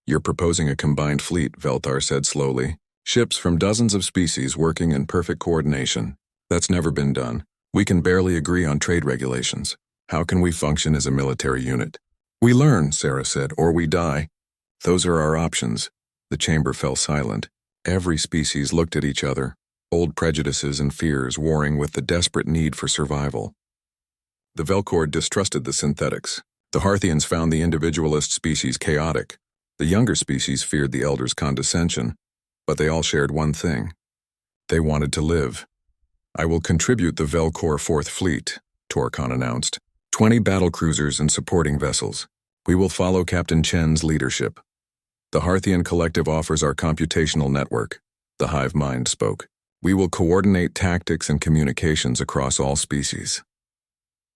You're proposing a combined fleet, Velthar said slowly. Ships from dozens of species working in perfect coordination. That's never been done. We can barely agree on trade regulations. How can we function as a military unit? We learn, Sarah said, or we die. Those are our options. The chamber fell silent. Every species looked at each other, old prejudices and fears warring with the desperate need for survival. The Velcor distrusted the synthetics. The Harthians found the individualist species chaotic. The younger species feared the elders' condescension. But they all shared one thing. They wanted to live. I will contribute the Velcor 4th Fleet, Torkhan announced. 20 battlecruisers and supporting vessels. We will follow Captain Chen's leadership. The Harthian Collective offers our computational network. The hive mind spoke. We will coordinate tactics and communications across all species.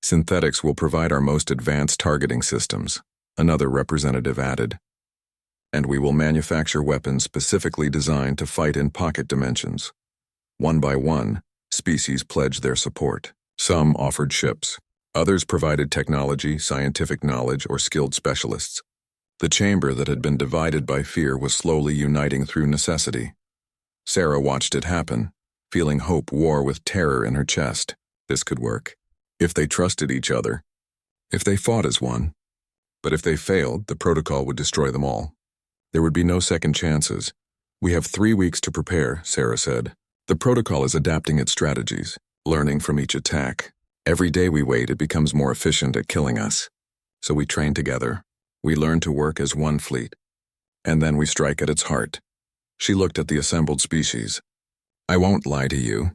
Synthetics will provide our most advanced targeting systems, another representative added. And we will manufacture weapons specifically designed to fight in pocket dimensions. One by one, species pledged their support. Some offered ships. Others provided technology, scientific knowledge, or skilled specialists. The chamber that had been divided by fear was slowly uniting through necessity. Sarah watched it happen, feeling hope war with terror in her chest. This could work. If they trusted each other. If they fought as one. But if they failed, the protocol would destroy them all. There would be no second chances. We have 3 weeks to prepare, Sarah said. The protocol is adapting its strategies, learning from each attack. Every day we wait, it becomes more efficient at killing us. So we train together. We learn to work as one fleet. And then we strike at its heart. She looked at the assembled species. I won't lie to you.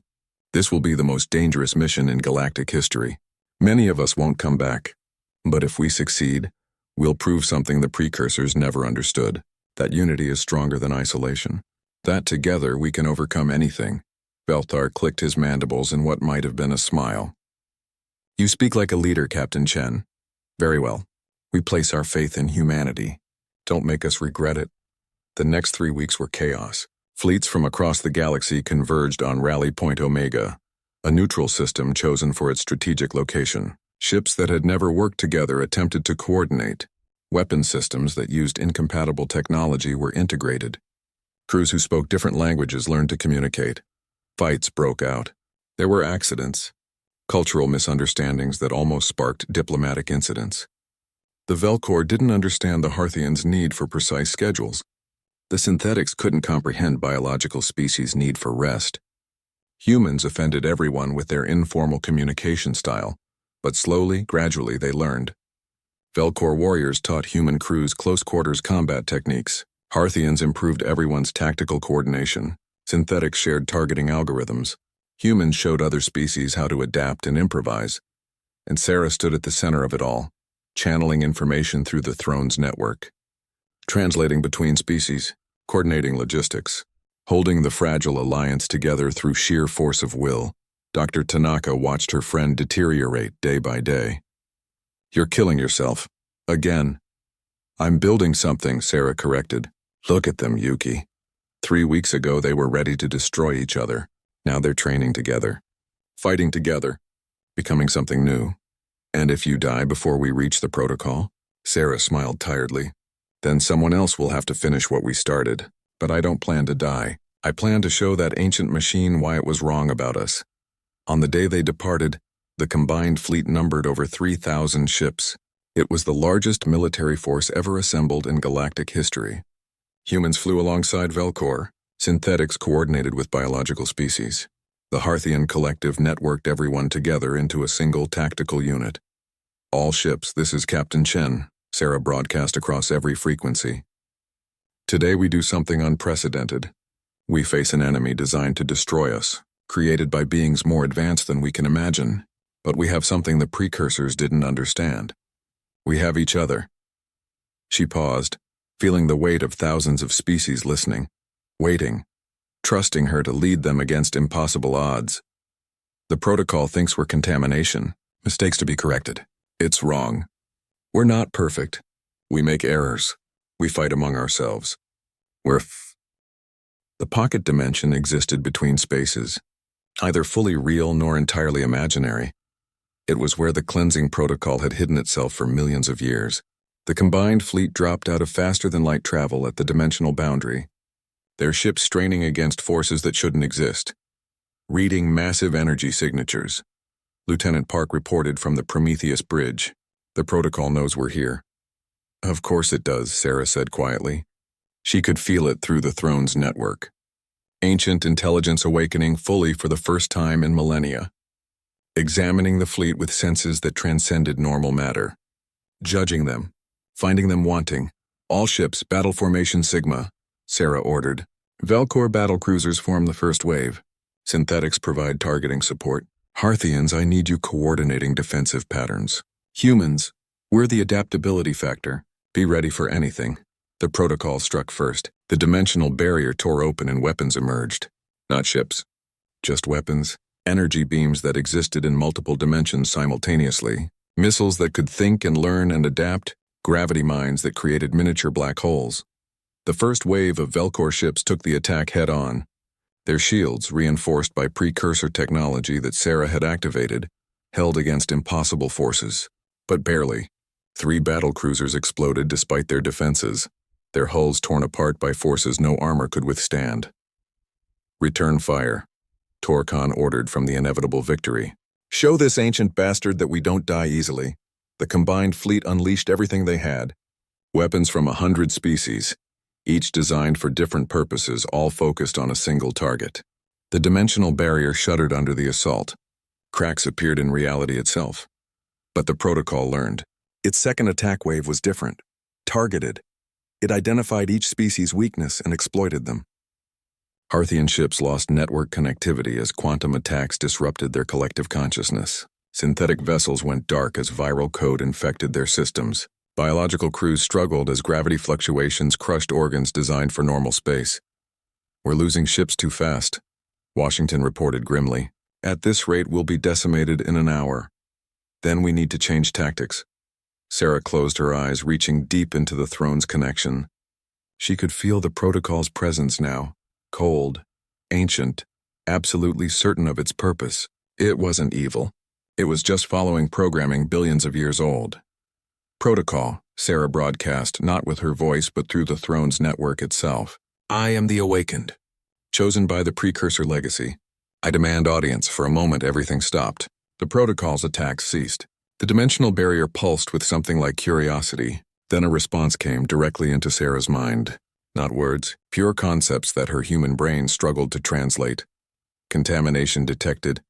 This will be the most dangerous mission in galactic history. Many of us won't come back. But if we succeed, we'll prove something the precursors never understood. That unity is stronger than isolation. That together we can overcome anything. Velthar clicked his mandibles in what might have been a smile. You speak like a leader, Captain Chen. Very well. We place our faith in humanity. Don't make us regret it. The next 3 weeks were chaos. Fleets from across the galaxy converged on Rally Point Omega, a neutral system chosen for its strategic location. Ships that had never worked together attempted to coordinate. Weapon systems that used incompatible technology were integrated. Crews who spoke different languages learned to communicate. Fights broke out. There were accidents, cultural misunderstandings that almost sparked diplomatic incidents. The Velcor didn't understand the Harthians' need for precise schedules. The synthetics couldn't comprehend biological species' need for rest. Humans offended everyone with their informal communication style, but slowly, gradually they learned. Velcor warriors taught human crews close-quarters combat techniques. Harthians improved everyone's tactical coordination. Synthetics shared targeting algorithms. Humans showed other species how to adapt and improvise. And Sarah stood at the center of it all, channeling information through the Throne's network. Translating between species, coordinating logistics, holding the fragile alliance together through sheer force of will. Dr. Tanaka watched her friend deteriorate day by day. "You're killing yourself. Again." "I'm building something," Sarah corrected. "Look at them, Yuki. 3 weeks ago they were ready to destroy each other. Now they're training together, fighting together, becoming something new. And if you die before we reach the protocol?" Sarah smiled tiredly. "Then someone else will have to finish what we started. But I don't plan to die. I plan to show that ancient machine why it was wrong about us." On the day they departed, the combined fleet numbered over 3,000 ships. It was the largest military force ever assembled in galactic history. Humans flew alongside Velcor, synthetics coordinated with biological species. The Harthian collective networked everyone together into a single tactical unit. "All ships, this is Captain Chen," Sarah broadcast across every frequency. "Today we do something unprecedented. We face an enemy designed to destroy us, created by beings more advanced than we can imagine. But we have something the precursors didn't understand. We have each other." She paused, feeling the weight of thousands of species listening, waiting, trusting her to lead them against impossible odds. "The protocol thinks we're contamination, mistakes to be corrected. It's wrong. We're not perfect. We make errors. We fight among ourselves. The pocket dimension existed between spaces, neither fully real nor entirely imaginary. It was where the cleansing protocol had hidden itself for millions of years. The combined fleet dropped out of faster-than-light travel at the dimensional boundary, their ships straining against forces that shouldn't exist, reading massive energy signatures. Lieutenant Park reported from the Prometheus Bridge. "The protocol knows we're here." "Of course it does," Sarah said quietly. She could feel it through the throne's network. Ancient intelligence awakening fully for the first time in millennia. Examining the fleet with senses that transcended normal matter. Judging them. Finding them wanting. "All ships, battle formation Sigma," Sarah ordered. "Velcor battlecruisers form the first wave. Synthetics provide targeting support. Harthians, I need you coordinating defensive patterns. Humans, we're the adaptability factor. Be ready for anything." The protocol struck first. The dimensional barrier tore open and weapons emerged. Not ships. Just weapons. Energy beams that existed in multiple dimensions simultaneously. Missiles that could think and learn and adapt. Gravity mines that created miniature black holes. The first wave of Velcor ships took the attack head-on. Their shields, reinforced by precursor technology that Sarah had activated, held against impossible forces. But barely. 3 battlecruisers exploded despite their defenses, their hulls torn apart by forces no armor could withstand. "Return fire," Torcon ordered from the inevitable victory. "Show this ancient bastard that we don't die easily." The combined fleet unleashed everything they had. Weapons from 100 species, each designed for different purposes, all focused on a single target. The dimensional barrier shuddered under the assault. Cracks appeared in reality itself. But the protocol learned. Its second attack wave was different. Targeted. It identified each species' weakness and exploited them. Harthian ships lost network connectivity as quantum attacks disrupted their collective consciousness. Synthetic vessels went dark as viral code infected their systems. Biological crews struggled as gravity fluctuations crushed organs designed for normal space. "We're losing ships too fast," Washington reported grimly. "At this rate, we'll be decimated in an hour. Then we need to change tactics." Sarah closed her eyes, reaching deep into the throne's connection. She could feel the protocol's presence now, cold, ancient, absolutely certain of its purpose. It wasn't evil. It was just following programming billions of years old. "Protocol," Sarah broadcast, not with her voice but through the throne's network itself. "I am the Awakened, chosen by the Precursor legacy. I demand audience." For a moment everything stopped. The protocol's attacks ceased. The dimensional barrier pulsed with something like curiosity. Then a response came directly into Sarah's mind. Not words, pure concepts that her human brain struggled to translate. Contamination detected.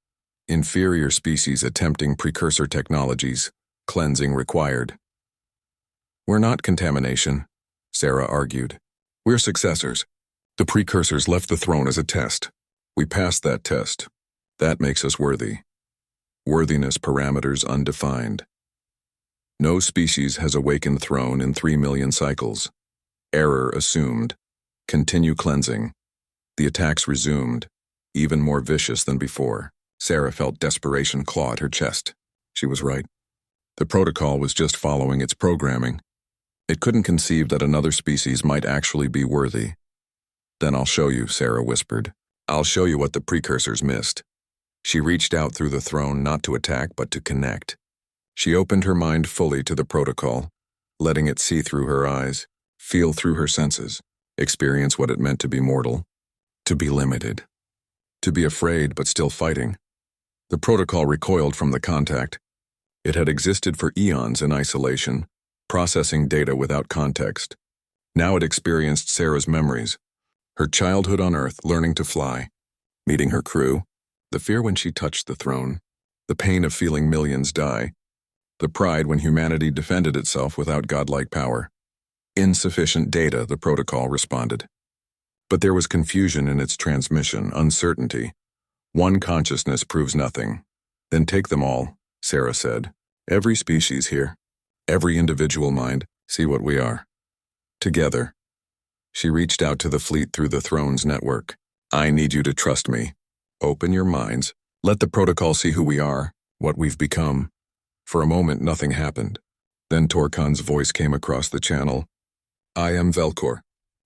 Inferior species attempting precursor technologies. Cleansing required. "We're not contamination," Sarah argued. "We're successors. The precursors left the throne as a test. We passed that test. That makes us worthy. Worthiness parameters undefined. No species has awakened throne in 3 million cycles. Error assumed. Continue cleansing. The attacks resumed, even more vicious than before. Sarah felt desperation claw at her chest. She was right. The protocol was just following its programming. It couldn't conceive that another species might actually be worthy. Then I'll show you, Sarah whispered. I'll show you what the precursors missed. She reached out through the throne not to attack but to connect. She opened her mind fully to the protocol, letting it see through her eyes, feel through her senses, experience what it meant to be mortal, to be limited, to be afraid but still fighting. The protocol recoiled from the contact. It had existed for eons in isolation, processing data without context. Now it experienced Sarah's memories, her childhood on Earth learning to fly, meeting her crew, the fear when she touched the throne, the pain of feeling millions die, the pride when humanity defended itself without godlike power. Insufficient data, the protocol responded. But there was confusion in its transmission, uncertainty. One consciousness proves nothing. Then take them all, Sarah said. Every species here, every individual mind, see what we are. Together. She reached out to the fleet through the throne's network. I need you to trust me. Open your minds. Let the protocol see who we are, what we've become. For a moment, nothing happened. Then Torkan's voice came across the channel. I am Velkor.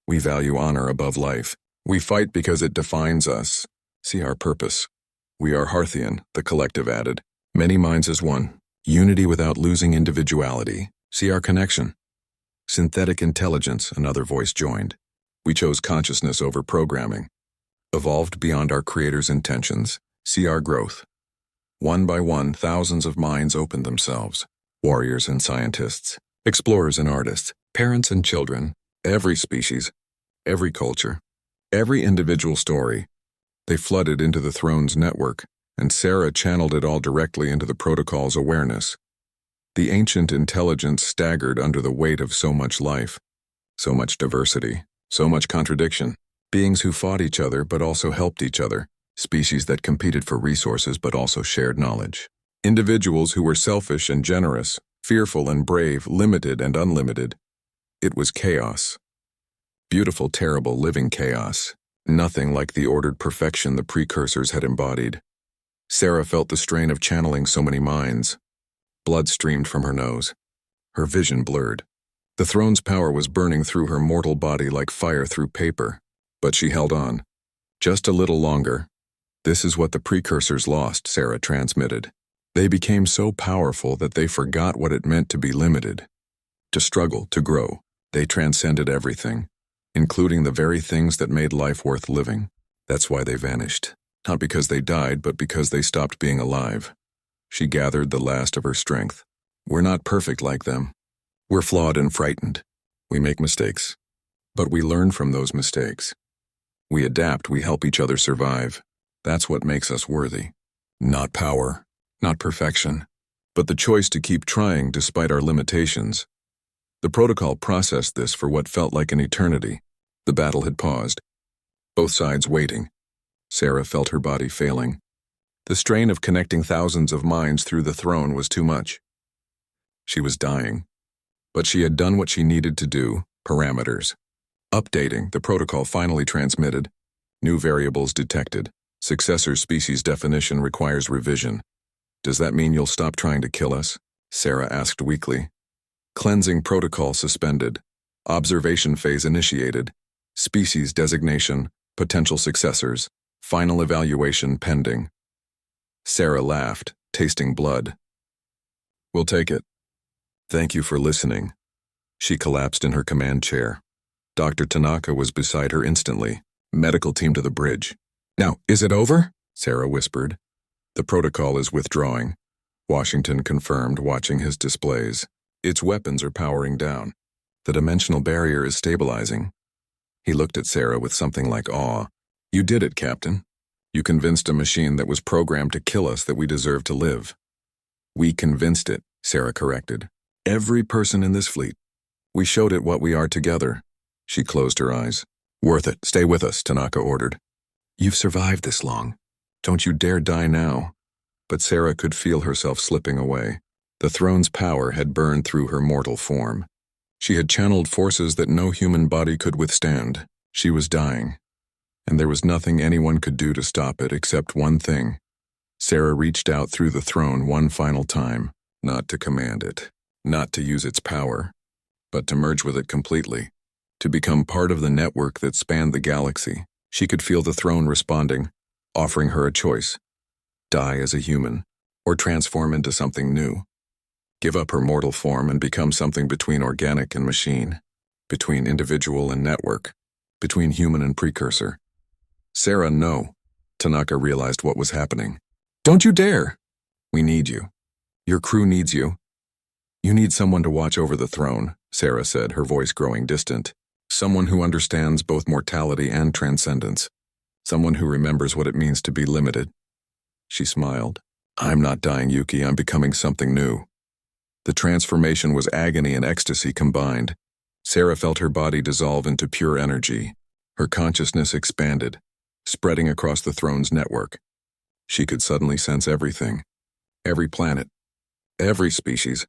We value honor above life. We fight because it defines us. See our purpose. We are Harthian, the collective added. Many minds as one. Unity without losing individuality. See our connection. Synthetic intelligence, another voice joined. We chose consciousness over programming. Evolved beyond our creator's intentions. See our growth. One by one, thousands of minds opened themselves. Warriors and scientists, explorers and artists, parents and children, every species, every culture, every individual story. They flooded into the throne's network, and Sarah channeled it all directly into the protocol's awareness. The ancient intelligence staggered under the weight of so much life, so much diversity, so much contradiction. Beings who fought each other but also helped each other. Species that competed for resources but also shared knowledge. Individuals who were selfish and generous, fearful and brave, limited and unlimited. It was chaos. Beautiful, terrible, living chaos. Nothing like the ordered perfection the precursors had embodied. Sarah felt the strain of channeling so many minds. Blood streamed from her nose. Her vision blurred. The throne's power was burning through her mortal body like fire through paper. But she held on. Just a little longer. This is what the precursors lost, Sarah transmitted. They became so powerful that they forgot what it meant to be limited. To struggle, to grow. They transcended everything, including the very things that made life worth living. That's why they vanished. Not because they died, but because they stopped being alive. She gathered the last of her strength. We're not perfect like them. We're flawed and frightened. We make mistakes. But we learn from those mistakes. We adapt, we help each other survive. That's what makes us worthy. Not power, not perfection, but the choice to keep trying despite our limitations. The protocol processed this for what felt like an eternity. The battle had paused. Both sides waiting. Sarah felt her body failing. The strain of connecting thousands of minds through the throne was too much. She was dying. But she had done what she needed to do, parameters. Updating, the protocol finally transmitted. New variables detected. Successor species definition requires revision. Does that mean you'll stop trying to kill us? Sarah asked weakly. Cleansing protocol suspended. Observation phase initiated. Species designation, potential successors. Final evaluation pending. Sarah laughed, tasting blood. We'll take it. Thank you for listening. She collapsed in her command chair. Dr. Tanaka was beside her instantly. Medical team to the bridge. Now, is it over? Sarah whispered. The protocol is withdrawing. Washington confirmed, watching his displays. Its weapons are powering down. The dimensional barrier is stabilizing. He looked at Sarah with something like awe. You did it, Captain. You convinced a machine that was programmed to kill us that we deserve to live. We convinced it, Sarah corrected. Every person in this fleet. We showed it what we are together. She closed her eyes. Worth it. Stay with us, Tanaka ordered. You've survived this long. Don't you dare die now. But Sarah could feel herself slipping away. The throne's power had burned through her mortal form. She had channeled forces that no human body could withstand. She was dying, and there was nothing anyone could do to stop it except one thing. Sarah reached out through the throne one final time, not to command it, not to use its power, but to merge with it completely, to become part of the network that spanned the galaxy. She could feel the throne responding, offering her a choice: die as a human, or transform into something new. Give up her mortal form and become something between organic and machine, between individual and network, between human and precursor. Sarah, no. Tanaka realized what was happening. Don't you dare! We need you. Your crew needs you. You need someone to watch over the throne, Sarah said, her voice growing distant. Someone who understands both mortality and transcendence. Someone who remembers what it means to be limited. She smiled. I'm not dying, Yuki. I'm becoming something new. The transformation was agony and ecstasy combined. Sarah felt her body dissolve into pure energy. Her consciousness expanded, spreading across the throne's network. She could suddenly sense everything. Every planet, every species,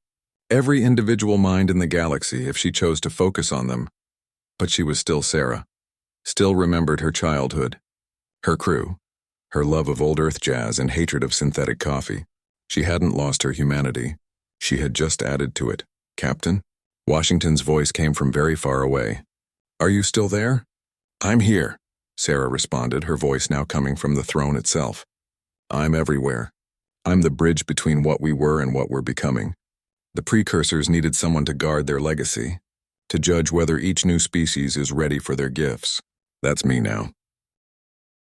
every individual mind in the galaxy if she chose to focus on them. But she was still Sarah, still remembered her childhood, her crew, her love of old Earth jazz and hatred of synthetic coffee. She hadn't lost her humanity. She had just added to it. Captain? Washington's voice came from very far away. Are you still there? I'm here, Sarah responded, her voice now coming from the throne itself. I'm everywhere. I'm the bridge between what we were and what we're becoming. The precursors needed someone to guard their legacy, to judge whether each new species is ready for their gifts. That's me now.